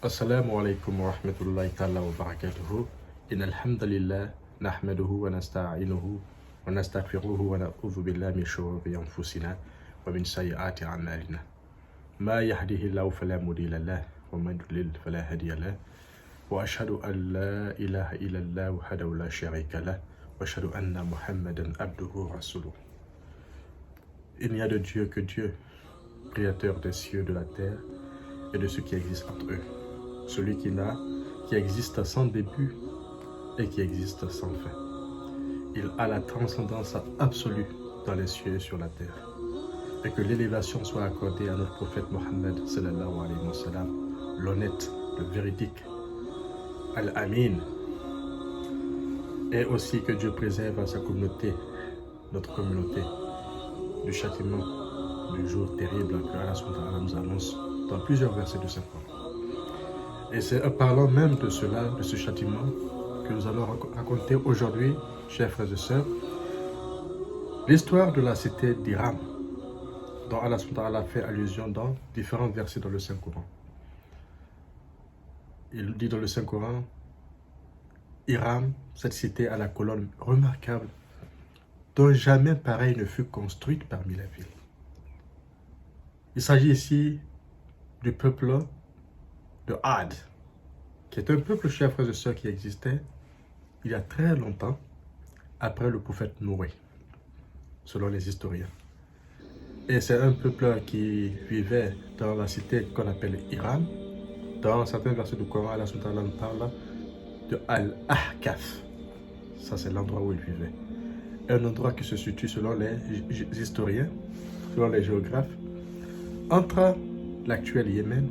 Assalamu alaikum wa rahmatullahi ta'ala wa barakatuhu. Inna alhamdulillah, nahmaduhu wa nasta'inuhu wa nastaghfiruhu wa na'udhu billahi min shururi anfusina wa min sayyiati a'malina. Ma yahdihillahu fala mudilla lahu wa man yudlil fala hadiya lahu. Wa ashhadu an la ilaha illallah wahdahu la sharika lahu wa ashhadu anna Muhammadan abduhu wa rasuluhu. Il n'y a de Dieu que Dieu, créateur des cieux, de la terre et de ce qui existe entre eux. Celui qui existe sans début et qui existe sans fin. Il a la transcendance absolue dans les cieux et sur la terre. Et que l'élévation soit accordée à notre prophète Mohammed sallallahu alayhi wa sallam, l'honnête, le véridique, Al-Amin. Et aussi que Dieu préserve sa communauté, notre communauté, du châtiment du jour terrible que Allah nous annonce dans plusieurs versets du Saint-Coran. Et c'est en parlant même de cela, de ce châtiment, que nous allons raconter aujourd'hui, chers frères et sœurs, l'histoire de la cité d'Iram, dont Allah fait allusion dans différents versets dans le Saint-Coran. Il dit dans le Saint-Coran, Iram, cette cité à la colonne remarquable, dont jamais pareille ne fut construite parmi les villes. Il s'agit ici du peuple de Ad, qui est un peuple, chers frères et sœurs, qui existait il y a très longtemps, après le prophète Noé, selon les historiens. Et c'est un peuple qui vivait dans la cité qu'on appelle Iram. Dans certains versets du Coran, Allah nous parle de Al-Ahkaf. Ça, c'est l'endroit où il vivait. Un endroit qui se situe, selon les historiens, selon les géographes, entre l'actuel Yémen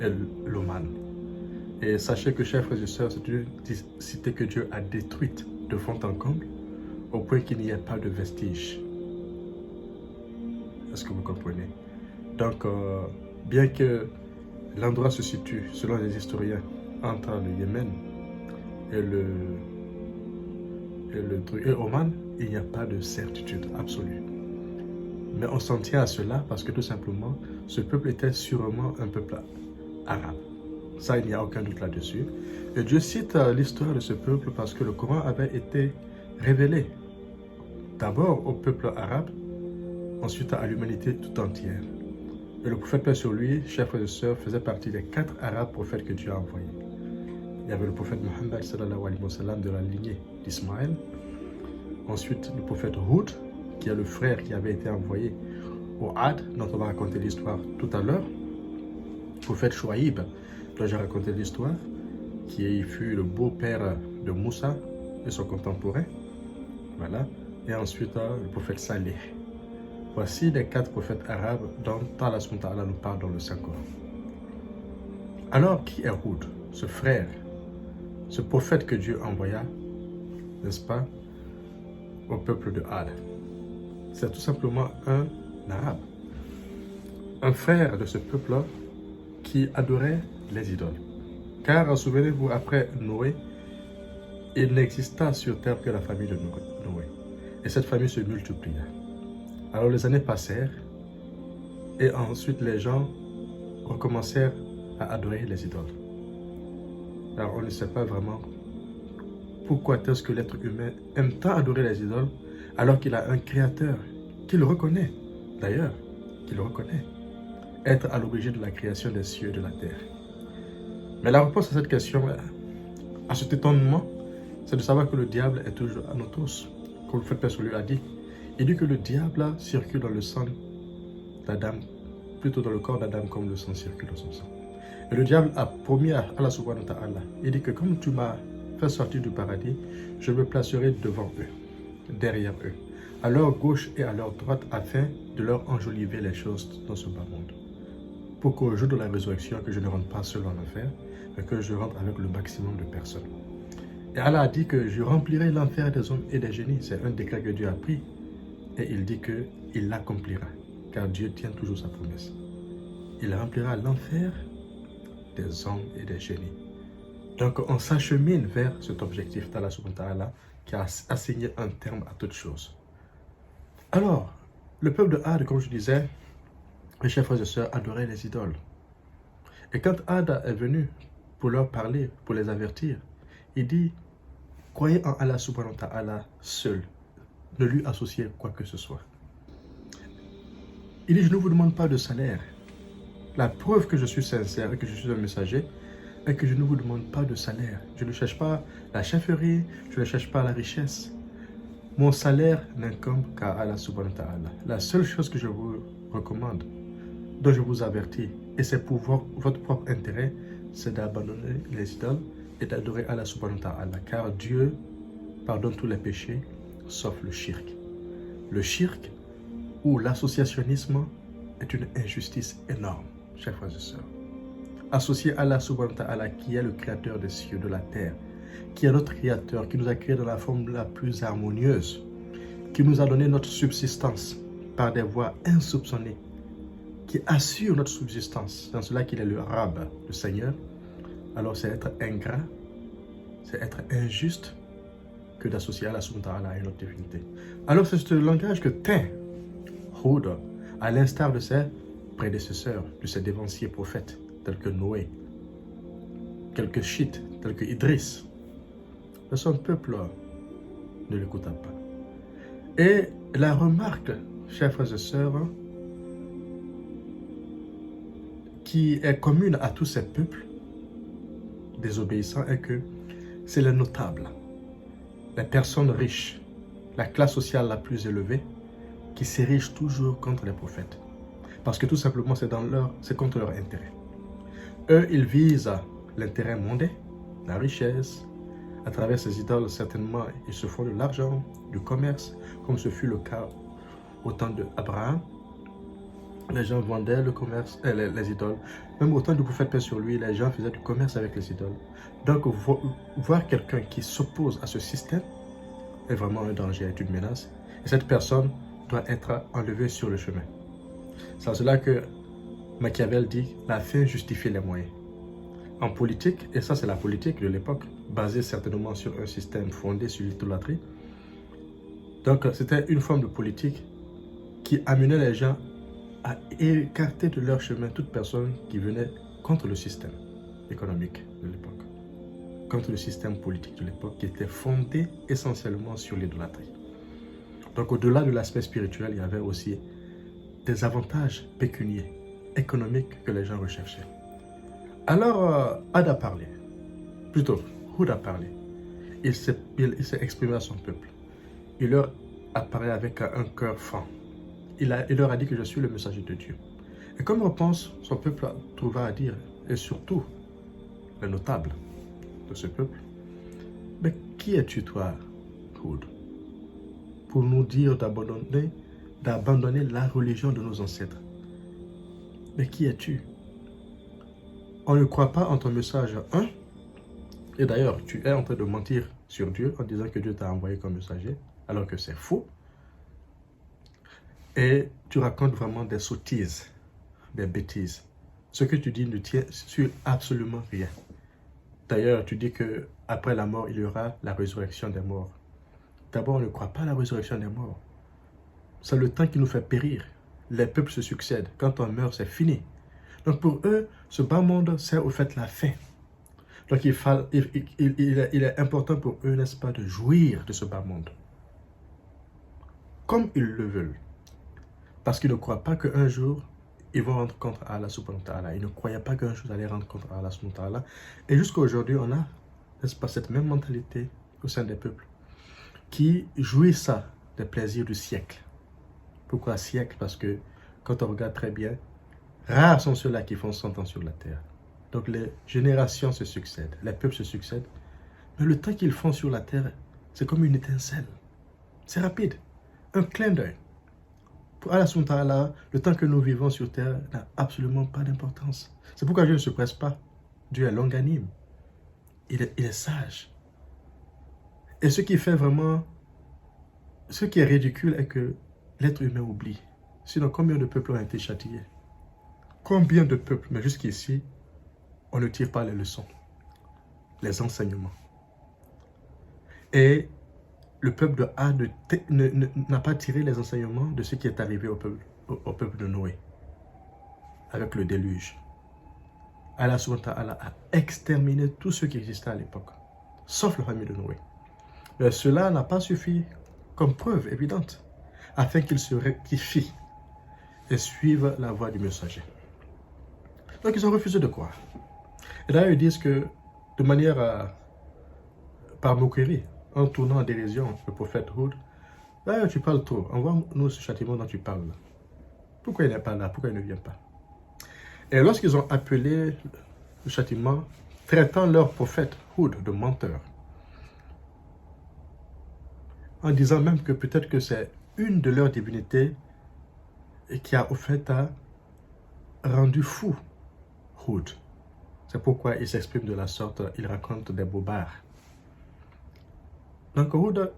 et l'Oman. Et sachez que, chers frères et sœurs, c'est une cité que Dieu a détruite de fond en comble, au point qu'il n'y ait pas de vestiges. Est-ce que vous comprenez? Donc, bien que l'endroit se situe, selon les historiens, entre le Yémen et Oman, il n'y a pas de certitude absolue. Mais on s'en tient à cela parce que tout simplement, ce peuple était sûrement un peuple arabe. Ça, il n'y a aucun doute là-dessus. Et Dieu cite l'histoire de ce peuple parce que le Coran avait été révélé d'abord au peuple arabe, ensuite à l'humanité tout entière. Et le prophète, paix sur lui, chers frères et sœurs, faisait partie des 4 arabes prophètes que Dieu a envoyés. Il y avait le prophète Mohammed sallallahu alayhi wa sallam de la lignée d'Ismaël. Ensuite, le prophète Hud, qui est le frère qui avait été envoyé au Ad, dont on va raconter l'histoire tout à l'heure. Le prophète Chouaïb, dont j'ai raconté l'histoire, qui fut le beau-père de Moussa et son contemporain. Voilà. Et ensuite, le prophète Salih. Voici les 4 prophètes arabes dont Allah nous parle dans le Saint-Coran. Alors, qui est Hud, ce frère, ce prophète que Dieu envoya, n'est-ce pas, au peuple de Ad? C'est tout simplement un arabe, un frère de ce peuple qui adorait les idoles. Car, souvenez-vous, après Noé, il n'exista sur terre que la famille de Noé. Et cette famille se multiplia. Alors les années passèrent et ensuite les gens recommencèrent à adorer les idoles. Alors on ne sait pas vraiment pourquoi est-ce que l'être humain aime tant adorer les idoles alors qu'il a un créateur qu'il reconnaît, d'ailleurs, qu'il reconnaît être à l'origine de la création des cieux et de la terre. Mais la réponse à cette question, à cet étonnement, c'est de savoir que le diable est toujours à nous tous. Comme le prophète paix sur lui a dit, il dit que le diable circule dans le sang d'Adam, plutôt dans le corps d'Adam comme le sang circule dans son sang. Et le diable a promis à Allah subhanahu wa ta'ala, il dit que comme tu m'as fait sortir du paradis, je me placerai devant eux, derrière eux, à leur gauche et à leur droite, afin de leur enjoliver les choses dans ce bas monde. Pour qu'au jour de la résurrection, que je ne rentre pas seul en enfer, mais que je rentre avec le maximum de personnes. Et Allah a dit que je remplirai l'enfer des hommes et des génies. C'est un décret que Dieu a pris. Et il dit qu'il l'accomplira, car Dieu tient toujours sa promesse. Il remplira l'enfer des hommes et des génies. Donc on s'achemine vers cet objectif d'Allah subhanahu wa ta'ala qui a assigné un terme à toute chose. Alors, le peuple de Ad, comme je disais, mes chers frères et sœurs, adorait les idoles. Et quand Ad est venu pour leur parler, pour les avertir, il dit, croyez en Allah subhanahu wa ta'ala seul. Ne lui associez quoi que ce soit. Il dit, je ne vous demande pas de salaire. La preuve que je suis sincère et que je suis un messager est que je ne vous demande pas de salaire. Je ne cherche pas la chefferie, je ne cherche pas la richesse. Mon salaire n'incombe qu'à Allah subhanahu wa ta'ala. La seule chose que je vous recommande, dont je vous avertis, et c'est pour votre propre intérêt, c'est d'abandonner les idoles et d'adorer Allah subhanahu wa ta'ala. Car Dieu pardonne tous les péchés, sauf le shirk. Le shirk ou l'associationnisme est une injustice énorme, chers frères et sœurs. Associer Allah subhanahu wa ta'ala, qui est le créateur des cieux, de la terre, qui est notre créateur, qui nous a créés dans la forme la plus harmonieuse, qui nous a donné notre subsistance par des voies insoupçonnées, qui assure notre subsistance, dans cela qu'il est le Rab, le Seigneur, alors c'est être ingrat, c'est être injuste que d'associer Allah subhanahu wa ta'ala à une autre divinité. Alors c'est ce langage que tint Hud, à l'instar de ses prédécesseurs, de ses dévanciers prophètes, tels que Noé, quelques chiites, tels que Idriss. Mais son peuple ne l'écouta pas. Et la remarque, chers frères et sœurs, qui est commune à tous ces peuples désobéissants est que c'est les notables, les personnes riches, la classe sociale la plus élevée qui s'érigent toujours contre les prophètes. Parce que tout simplement c'est contre leur intérêt. Eux, ils visent l'intérêt mondain, la richesse. À travers ces idoles, certainement, ils se font de l'argent, du commerce, comme ce fut le cas au temps d'Abraham. Les gens vendaient le commerce, les idoles. Même au temps du prophète, paix sur lui, les gens faisaient du commerce avec les idoles. Donc, voir quelqu'un qui s'oppose à ce système est vraiment un danger, est une menace. Et cette personne doit être enlevée sur le chemin. C'est à cela que Machiavel dit « la fin justifie les moyens ». En politique, et ça c'est la politique de l'époque, basée certainement sur un système fondé sur l'idolâtrie. Donc c'était une forme de politique qui amenait les gens à écarter de leur chemin toute personne qui venait contre le système économique de l'époque, contre le système politique de l'époque qui était fondé essentiellement sur l'idolâtrie. Donc au-delà de l'aspect spirituel, il y avait aussi des avantages pécuniaires, économiques que les gens recherchaient. Alors, Ad a parlé, plutôt, Hud a parlé. Il s'est exprimé à son peuple. Il leur a parlé avec un cœur franc. Il leur a dit que je suis le messager de Dieu. Et comme réponse, son peuple trouva à dire, et surtout les notables de ce peuple, mais qui es-tu toi, Hud, pour nous dire d'abandonner la religion de nos ancêtres? Mais qui es-tu? On ne croit pas en ton message, hein? Et d'ailleurs, tu es en train de mentir sur Dieu en disant que Dieu t'a envoyé comme messager, alors que c'est faux. Et tu racontes vraiment des sottises, des bêtises. Ce que tu dis ne tient sur absolument rien. D'ailleurs, tu dis que après la mort, il y aura la résurrection des morts. D'abord, on ne croit pas à la résurrection des morts. C'est le temps qui nous fait périr. Les peuples se succèdent. Quand on meurt, c'est fini. Donc pour eux, ce bas monde, c'est au fait la fin. Donc il est important pour eux, n'est-ce pas, de jouir de ce bas monde. Comme ils le veulent. Parce qu'ils ne croient pas qu'un jour, ils vont rendre compte à Allah subhanahu wa ta'ala. Ils ne croyaient pas qu'un jour, ils allaient rendre compte à Allah subhanahu wa ta'ala. Et jusqu'à aujourd'hui, on a, n'est-ce pas, cette même mentalité au sein des peuples qui jouissent des plaisirs du siècle. Pourquoi siècle? Parce que quand on regarde très bien, rares sont ceux-là qui font 100 ans sur la terre. Donc les générations se succèdent, les peuples se succèdent. Mais le temps qu'ils font sur la terre, c'est comme une étincelle. C'est rapide, un clin d'œil. Pour Allah subhanahu wa ta'ala, le temps que nous vivons sur terre n'a absolument pas d'importance. C'est pourquoi Dieu ne se presse pas. Dieu est longanime. Il est sage. Et ce qui fait vraiment, ce qui est ridicule est que l'être humain oublie. Sinon, combien de peuples ont été châtiés? Combien de peuples? Mais jusqu'ici, on ne tire pas les leçons, les enseignements. Et le peuple de Ad n'a pas tiré les enseignements de ce qui est arrivé au peuple de Noé, avec le déluge, Allah subhanahu wa ta'ala a exterminé tous ceux qui existaient à l'époque, sauf la famille de Noé. Mais cela n'a pas suffi comme preuve évidente, afin qu'ils se rectifient et suivent la voie du messager. Donc ils ont refusé de croire. Et là, ils disent que, de manière par moquerie, en tournant en dérision le prophète Hud, ah, tu parles trop, envoie-nous ce châtiment dont tu parles là. Pourquoi il n'est pas là? Pourquoi il ne vient pas? Et lorsqu'ils ont appelé le châtiment, traitant leur prophète Hud de menteur, en disant même que peut-être que c'est une de leurs divinités qui a au fait rendu fou Hud. C'est pourquoi il s'exprime de la sorte, il raconte des bobards. Donc Hud,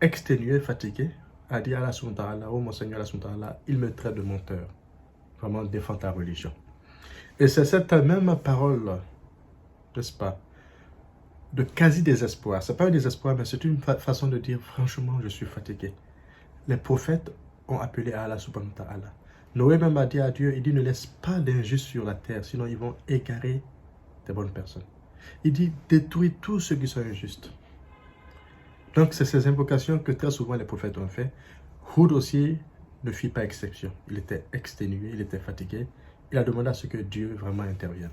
exténué, fatigué, a dit à Allah subhanahu wa ta'ala, oh mon Seigneur Allah subhanahu wa ta'ala, il me traite de menteur. Vraiment défend ta religion. Et c'est cette même parole, n'est-ce pas, de quasi-désespoir. Ce n'est pas un désespoir, mais c'est une façon de dire, franchement, je suis fatigué. Les prophètes ont appelé à Allah subhanahu wa ta'ala. Noé même a dit à Dieu, il dit, ne laisse pas d'injustes sur la terre, sinon ils vont égarer des bonnes personnes. Il dit, détruis tous ceux qui sont injustes. Donc, c'est ces invocations que très souvent les prophètes ont fait. Hud aussi ne fit pas exception. Il était exténué, il était fatigué. Il a demandé à ce que Dieu vraiment intervienne.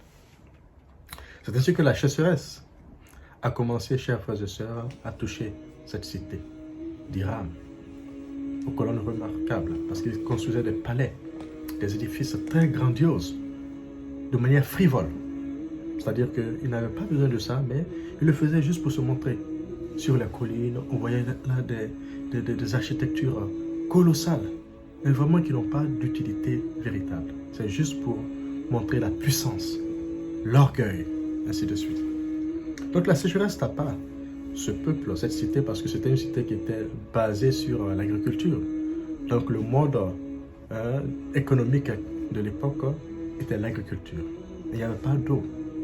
C'est ainsi que la chasseresse a commencé, chers frères et sœurs, à toucher cette cité d'Iram, aux colonnes remarquables, parce qu'ils construisaient des palais, des édifices très grandioses, de manière frivole. C'est-à-dire qu'ils n'avaient pas besoin de ça, mais ils le faisaient juste pour se montrer. Sur les collines, on voyait là des architectures colossales, mais vraiment qui n'ont pas d'utilité véritable. C'est juste pour montrer la puissance, l'orgueil, ainsi de suite. Donc la sécheresse tapa ce peuple, cette cité, parce que c'était une cité qui était basée sur l'agriculture. Donc le mode économique de l'époque était l'agriculture. Il n'y avait pas d'eau,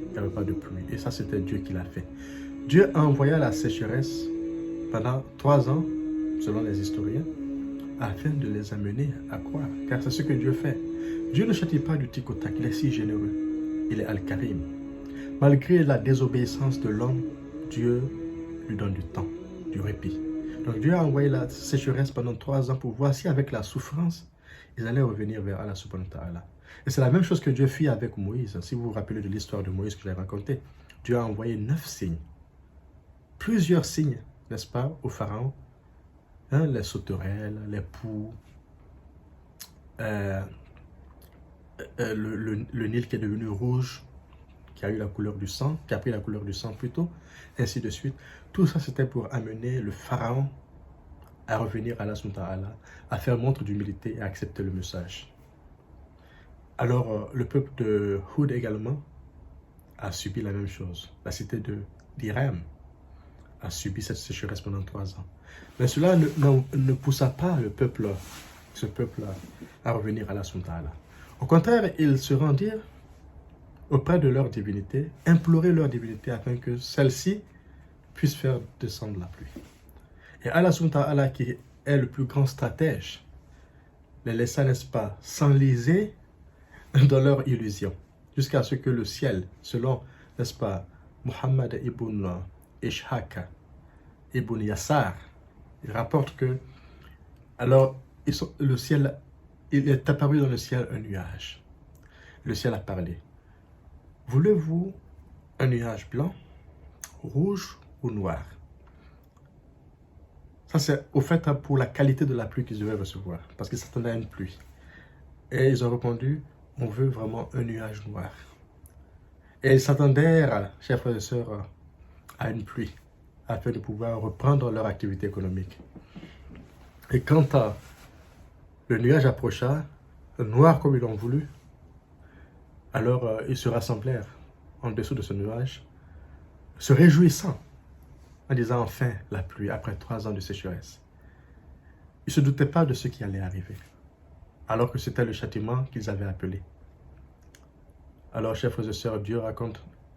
il n'y avait pas de pluie. Et ça, c'était Dieu qui l'a fait. Dieu a envoyé la sécheresse pendant 3 ans, selon les historiens, afin de les amener à croire. Car c'est ce que Dieu fait. Dieu ne châtie pas du tic au tac, il est si généreux. Il est Al-Karim. Malgré la désobéissance de l'homme, Dieu lui donne du temps, du répit. Donc Dieu a envoyé la sécheresse pendant 3 ans pour voir si avec la souffrance, ils allaient revenir vers Allah subhanahu wa ta'ala. Et c'est la même chose que Dieu fit avec Moïse. Si vous vous rappelez de l'histoire de Moïse que j'ai racontée, Dieu a envoyé 9 signes. Plusieurs signes, n'est-ce pas, au pharaon. Les sauterelles, les poux, le Nil qui est devenu rouge, qui a eu la couleur du sang, qui a pris la couleur du sang plutôt, ainsi de suite. Tout ça, c'était pour amener le pharaon à revenir à Allah subhanahu wa ta'ala, à faire montre d'humilité et à accepter le message. Alors, le peuple de Hud également a subi la même chose. La cité d'Iram a subi cette sécheresse pendant 3 ans. Mais cela ne poussa pas ce peuple à revenir à Allah subhanahu wa ta'ala. Au contraire, ils se rendirent auprès de leur divinité, implorer leur divinité afin que celle-ci puisse faire descendre la pluie. Et Allah subhanahu wa ta'ala, qui est le plus grand stratège, les laissa, n'est-ce pas, s'enliser dans leur illusion, jusqu'à ce que le ciel, selon, n'est-ce pas, Muhammad ibn Ishaq ibn Yassar, il rapporte que, alors, le ciel, il est apparu dans le ciel un nuage. Le ciel a parlé. Voulez-vous un nuage blanc, rouge ou noir? Ça, c'est au fait pour la qualité de la pluie qu'ils devaient recevoir, parce qu'ils s'attendaient à une pluie. Et ils ont répondu, on veut vraiment un nuage noir. Et ils s'attendaient, chers frères et sœurs, à une pluie, afin de pouvoir reprendre leur activité économique. Et quand le nuage approcha, noir comme ils l'ont voulu, alors ils se rassemblèrent en dessous de ce nuage, se réjouissant, en disant enfin la pluie après 3 ans de sécheresse. Ils ne se doutaient pas de ce qui allait arriver, alors que c'était le châtiment qu'ils avaient appelé. Alors, chers frères et sœurs, Dieu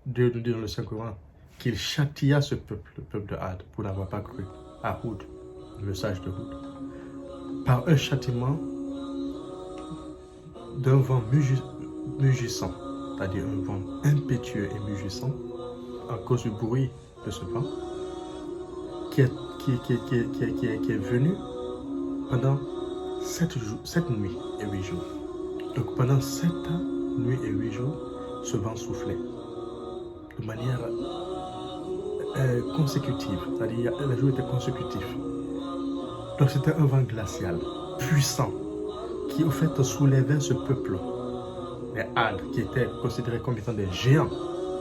nous dit dans le Saint-Coran, qu'il châtia ce peuple, le peuple de Had, pour n'avoir pas cru à Hud, le message de Hud, par un châtiment d'un vent mugissant. c'est-à-dire un vent impétueux et mugissant, à cause du bruit de ce vent, qui est venu pendant 7 nuits et 8 jours. Donc pendant 7 nuits et 8 jours, ce vent soufflait de manière consécutive, c'est-à-dire les jours étaient consécutifs. Donc c'était un vent glacial, puissant, qui au fait soulevait ce peuple, les Hades, qui étaient considérés comme étant des géants,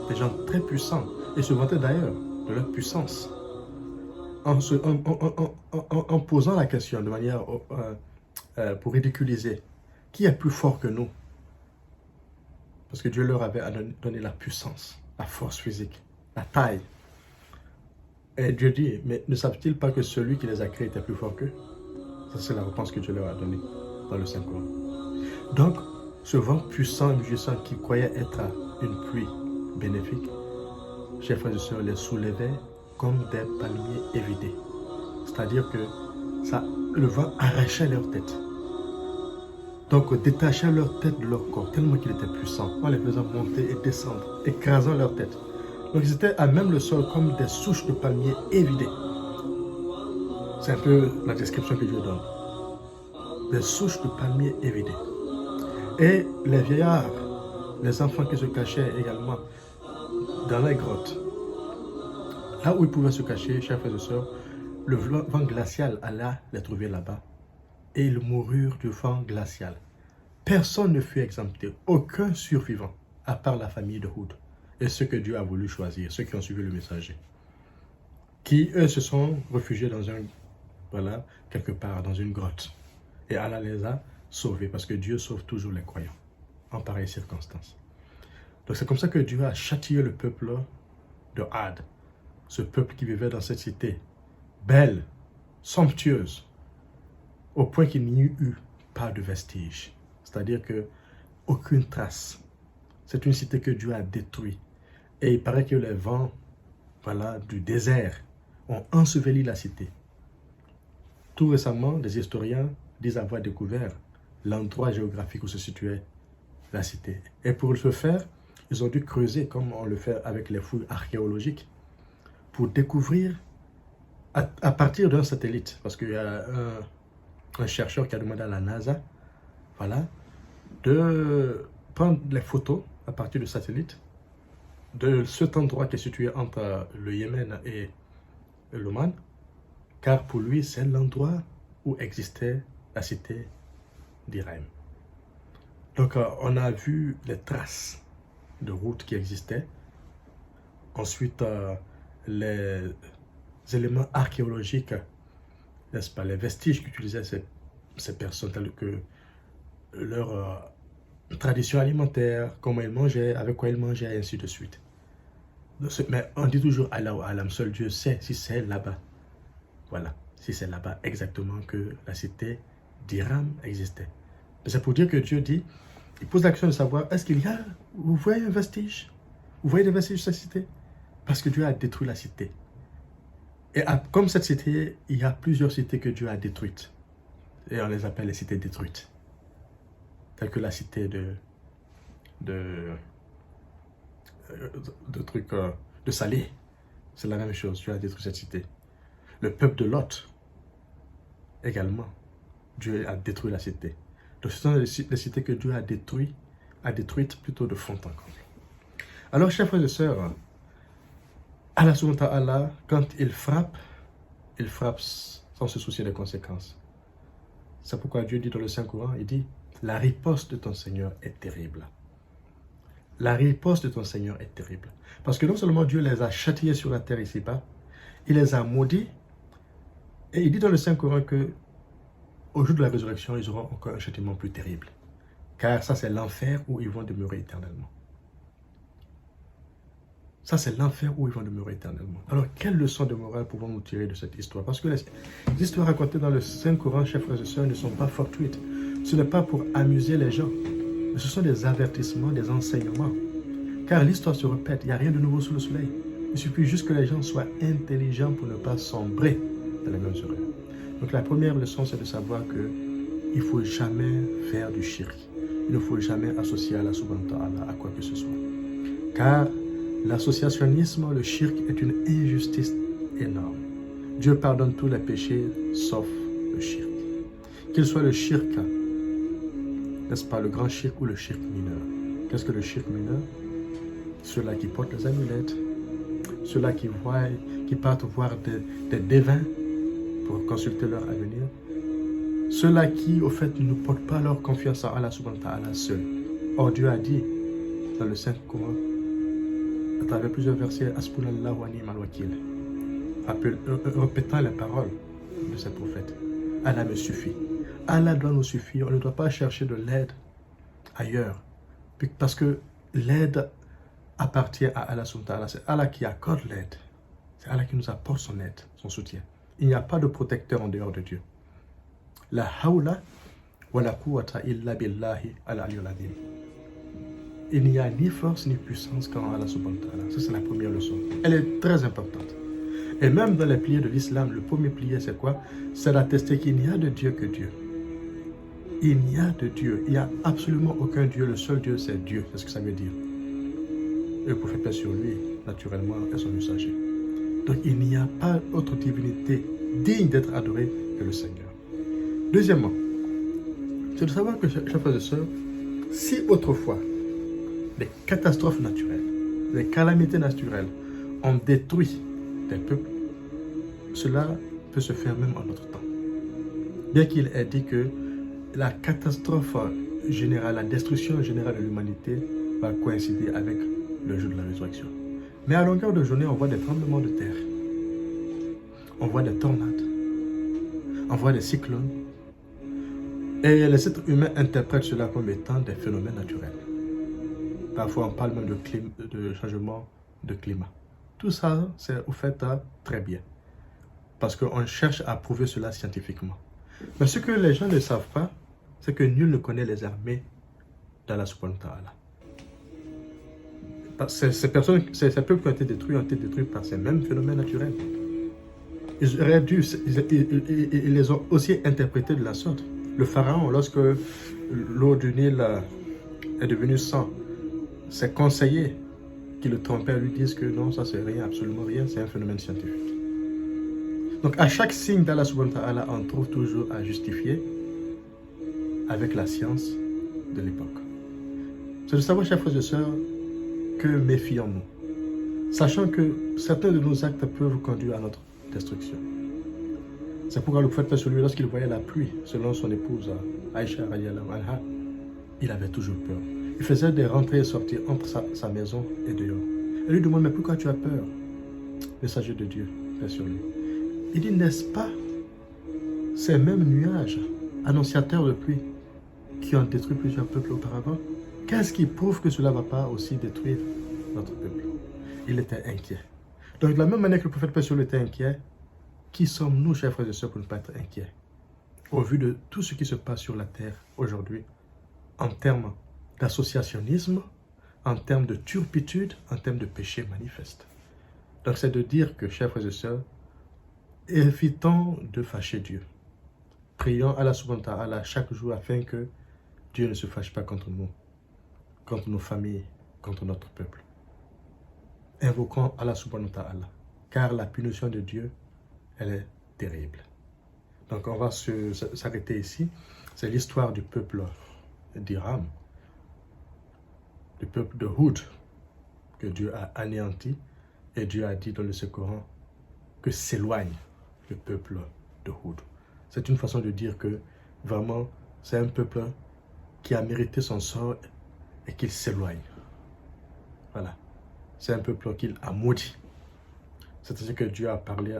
des gens très puissants, et se vantaient d'ailleurs de leur puissance, en posant la question de manière pour ridiculiser, qui est plus fort que nous? Parce que Dieu leur avait donné la puissance, la force physique, la taille. Et Dieu dit, mais ne savent-ils pas que celui qui les a créés était plus fort qu'eux? Ça, c'est la réponse que Dieu leur a donnée dans le Saint-Coran. Donc, ce vent puissant et mugissant qui croyait être une pluie bénéfique, chers frères et sœurs, les soulevait comme des palmiers évidés. C'est-à-dire que le vent arrachait leur tête. Donc, détachait leur tête de leur corps, tellement qu'il était puissant, en les faisant monter et descendre, écrasant leur tête. Donc, ils étaient à même le sol comme des souches de palmiers évidées. C'est un peu la description que Dieu donne. Des souches de palmiers évidées. Et les vieillards, les enfants qui se cachaient également dans les grottes, là où ils pouvaient se cacher, chers frères et sœurs, le vent glacial alla les trouver là-bas. Et ils moururent du vent glacial. Personne ne fut exempté, aucun survivant, à part la famille de Houd, et ceux que Dieu a voulu choisir, ceux qui ont suivi le messager, qui, eux, se sont réfugiés dans quelque part, dans une grotte. Et Allah les a sauvés, parce que Dieu sauve toujours les croyants, en pareilles circonstances. Donc c'est comme ça que Dieu a châtié le peuple de Had, ce peuple qui vivait dans cette cité, belle, somptueuse, au point qu'il n'y eut pas de vestiges. C'est-à-dire que aucune trace. C'est une cité que Dieu a détruite. Et il paraît que les vents du désert ont enseveli la cité. Tout récemment, des historiens disent avoir découvert l'endroit géographique où se situait la cité. Et pour ce faire, ils ont dû creuser, comme on le fait avec les fouilles archéologiques, pour découvrir à partir d'un satellite, parce qu'il y a un chercheur qui a demandé à la NASA, de prendre les photos à partir du satellite de cet endroit qui est situé entre le Yémen et l'Oman, car pour lui, c'est l'endroit où existait la cité d'Iraïm. Donc, on a vu les traces de routes qui existaient. Ensuite, les éléments archéologiques, n'est-ce pas, les vestiges qu'utilisaient ces personnes, telles que leur tradition alimentaire, comment ils mangeaient, avec quoi ils mangeaient, et ainsi de suite. Mais on dit toujours Allah ou Allah, seul Dieu sait si c'est là-bas. Voilà, si c'est là-bas exactement que la cité d'Iram existait. C'est pour dire que Dieu dit, il pose la question de savoir, est-ce qu'il y a, vous voyez un vestige? Vous voyez des vestiges de cette cité? Parce que Dieu a détruit la cité. Et comme cette cité, il y a plusieurs cités que Dieu a détruites. Et on les appelle les cités détruites. Telles que la cité de Salé. C'est la même chose, Dieu a détruit cette cité. Le peuple de Lot, également, Dieu a détruit la cité. Donc ce sont les cités que Dieu a détruites plutôt de fond en comble. Alors, chers frères et sœurs, Allah subhanahu wa ta'ala, quand il frappe sans se soucier des conséquences. C'est pourquoi Dieu dit dans le Saint-Coran, il dit, la riposte de ton Seigneur est terrible. La riposte de ton Seigneur est terrible. Parce que non seulement Dieu les a châtiés sur la terre ici-bas, il les a maudits, et il dit dans le Saint-Coran que au jour de la résurrection, ils auront encore un châtiment plus terrible. Car ça, c'est l'enfer où ils vont demeurer éternellement. Ça, c'est l'enfer où ils vont demeurer éternellement. Alors, quelle leçon de morale pouvons-nous tirer de cette histoire? Parce que les histoires racontées dans le Saint-Coran, chers frères et sœurs, ne sont pas fortuites. Ce n'est pas pour amuser les gens. Mais ce sont des avertissements, des enseignements. Car l'histoire se répète, il n'y a rien de nouveau sous le soleil. Il suffit juste que les gens soient intelligents pour ne pas sombrer dans les mêmes erreurs. Donc la première leçon, c'est de savoir qu'il ne faut jamais faire du shirk. il ne faut jamais associer Allah subhanahu wa ta'ala à quoi que ce soit. Car l'associationnisme, le shirk, est une injustice énorme. Dieu pardonne tous les péchés sauf le shirk. Qu'il soit le shirk, n'est-ce pas, le grand shirk ou le shirk mineur. Qu'est-ce que le shirk mineur? Ceux-là qui portent les amulettes, ceux-là qui partent voir des devins pour consulter leur avenir, ceux-là qui, au fait, ne portent pas leur confiance en Allah subhanahu wa ta'ala seul. Or, Dieu a dit dans le Saint-Coran, à travers plusieurs versets, Hasbunallahu wa ni'mal wakil, répétant les paroles de ces prophètes. Allah me suffit. Allah doit nous suffire. On ne doit pas chercher de l'aide ailleurs. Parce que l'aide appartient à Allah subhanahu wa ta'ala. C'est Allah qui accorde l'aide. C'est Allah qui nous apporte son aide, son soutien. Il n'y a pas de protecteur en dehors de Dieu. La hawla wa la quwwata illa billahi al-aliyyul azim. Il n'y a ni force ni puissance qu'en Allah subhanahu wa ta'ala. Ça, c'est la première leçon. Elle est très importante. Et même dans les piliers de l'islam, le premier pilier, c'est quoi? C'est d'attester qu'il n'y a de Dieu que Dieu. Il n'y a de Dieu. Il n'y a absolument aucun Dieu. Le seul Dieu, c'est Dieu. C'est ce que ça veut dire. Et le prophète paix sur lui, naturellement, est son messager. Donc, il n'y a pas autre divinité digne d'être adorée que le Seigneur. Deuxièmement, c'est de savoir que, chers frères et sœurs, si autrefois, des catastrophes naturelles, des calamités naturelles ont détruit des peuples, cela peut se faire même en notre temps. Bien qu'il ait dit que la catastrophe générale, la destruction générale de l'humanité va coïncider avec le jour de la résurrection. Mais à longueur de journée, on voit des tremblements de terre, on voit des tornades, on voit des cyclones, et les êtres humains interprètent cela comme étant des phénomènes naturels. Parfois, on parle même de changement de climat. Tout ça, c'est au fait très bien. Parce qu'on cherche à prouver cela scientifiquement. Mais ce que les gens ne savent pas, c'est que nul ne connaît les armées d'Allah subhanahu wa ta'ala. Ces peuples qui ont été détruits par ces mêmes phénomènes naturels. Ils les ont aussi interprétés de la sorte. Le pharaon, lorsque l'eau du Nil est devenue sang, ses conseillers qui le trompaient lui disent que non, ça c'est rien, absolument rien, c'est un phénomène scientifique. Donc à chaque signe d'Allah subhanahu wa ta'ala, on trouve toujours à justifier avec la science de l'époque. C'est de savoir, chers frères et sœurs, que méfions-nous, sachant que certains de nos actes peuvent conduire à notre destruction. C'est pourquoi le prophète sur lui, lorsqu'il voyait la pluie, selon son épouse Aïcha radiallahu anha, il avait toujours peur. Il faisait des rentrées et sorties entre sa maison et dehors. Elle lui demande, mais pourquoi tu as peur? Messager de Dieu, paix sur lui. Il dit, n'est-ce pas ces mêmes nuages annonciateurs de pluie qui ont détruit plusieurs peuples auparavant? Qu'est-ce qui prouve que cela ne va pas aussi détruire notre peuple? Il était inquiet. Donc de la même manière que le prophète paix sur lui était inquiet, qui sommes-nous, chers frères et sœurs, pour ne pas être inquiets? Au vu de tout ce qui se passe sur la terre aujourd'hui, en termes d'associationnisme, en termes de turpitude, en termes de péché manifeste. Donc c'est de dire que, chers frères et sœurs, évitons de fâcher Dieu. Prions Allah subhanahu wa ta'ala chaque jour afin que Dieu ne se fâche pas contre nous, contre nos familles, contre notre peuple. Invoquons Allah subhanahu wa ta'ala, car la punition de Dieu, elle est terrible. Donc on va s'arrêter ici. C'est l'histoire du peuple d'Iram, du peuple de Houd, que Dieu a anéanti, et Dieu a dit dans le Coran que s'éloigne le peuple de Houd. C'est une façon de dire que vraiment c'est un peuple qui a mérité son sort et qu'il s'éloigne. Voilà. C'est un peuple qu'il a maudit. C'est-à-dire que Dieu a parlé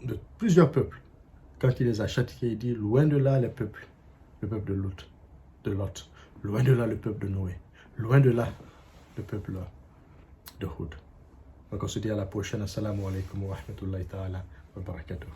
de plusieurs peuples. Quand il les a châtiés, il dit, loin de là les peuples, le peuple de Lot, loin de là le peuple de Noé, loin de là le peuple de Houd. Donc on se dit à la prochaine. Assalamu alaikum wa rahmatullahi ta'ala wa barakatuh.